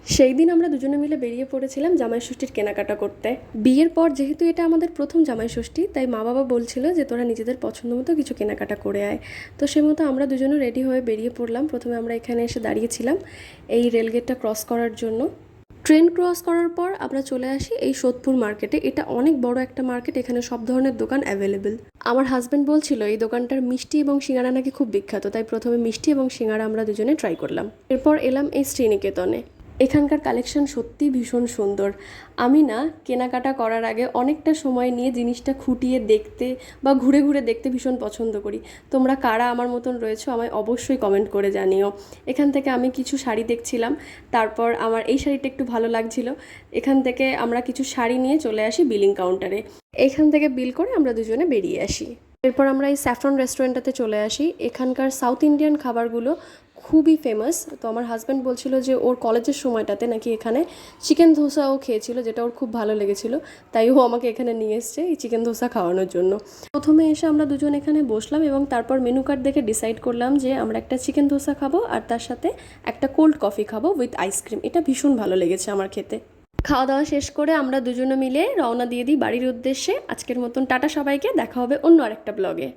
সেই দিন আমরা দুজনে মিলে বেরিয়ে পড়েছিলাম জামাই ষষ্ঠীর কেনাকাটা করতে। বিয়ের পর যেহেতু এটা আমাদের প্রথম জামাই ষষ্ঠী, তাই মা বাবা বলছিল যে তোরা নিজেদের পছন্দ মতো কিছু কেনাকাটা করে আয়। তো সে মতো আমরা দুজনে রেডি হয়ে বেরিয়ে পড়লাম। প্রথমে আমরা এখানে এসে দাঁড়িয়েছিলাম এই রেলগেটটা ক্রস করার জন্য। ট্রেন ক্রস করার পর আমরা চলে আসি এই সোদপুর মার্কেটে। এটা অনেক বড় একটা মার্কেট, এখানে সব ধরনের দোকান অ্যাভেলেবেল। আমার হাজব্যান্ড বলছিল এই দোকানটার মিষ্টি এবং সিঙ্গারা নাকি খুব বিখ্যাত, তাই প্রথমে মিষ্টি এবং সিঙ্গারা আমরা দুজনে ট্রাই করলাম। এরপর এলাম এই শ্রীনিকেতনে। এখানকার কালেকশন সত্যিই ভীষণ সুন্দর। আমি না কেনাকাটা করার আগে অনেকটা সময় নিয়ে জিনিসটা খুঁটিয়ে দেখতে বা ঘুরে ঘুরে দেখতে ভীষণ পছন্দ করি। তোমরা কারা আমার মতন রয়েছো আমায় অবশ্যই কমেন্ট করে জানিও। এখান থেকে আমি কিছু শাড়ি দেখছিলাম, তারপর আমার এই শাড়িটা একটু ভালো লাগছিল। এখান থেকে আমরা কিছু শাড়ি নিয়ে চলে আসি বিলিং কাউন্টারে। এখান থেকে বিল করে আমরা দুজনে বেরিয়ে আসি। এরপর আমরা এই স্যাফরন রেস্টুরেন্টটাতে চলে আসি। এখানকার সাউথ ইন্ডিয়ান খাবারগুলো খুবই ফেমাস। তো আমার হাজব্যান্ড বলছিল যে ওর কলেজের সময়টাতে নাকি এখানে চিকেন ধোসাও খেয়েছিল, যেটা ওর খুব ভালো লেগেছিল, তাই ও আমাকে এখানে নিয়ে এসছে এই চিকেন ধোসা খাওয়ানোর জন্য। প্রথমে এসে আমরা দুজন এখানে বসলাম এবং তারপর মেনু কার্ড দেখে ডিসাইড করলাম যে আমরা একটা চিকেন ধোসা খাবো আর তার সাথে একটা কোল্ড কফি খাবো উইথ আইসক্রিম। এটা ভীষণ ভালো লেগেছে আমার খেতে। খাওয়া দাওয়া শেষ করে আমরা দুজনে মিলে রওনা দিয়ে দিই বাড়ির উদ্দেশ্যে। আজকের মতন টাটা সবাইকে, দেখা হবে অন্য আরেকটা ব্লগে।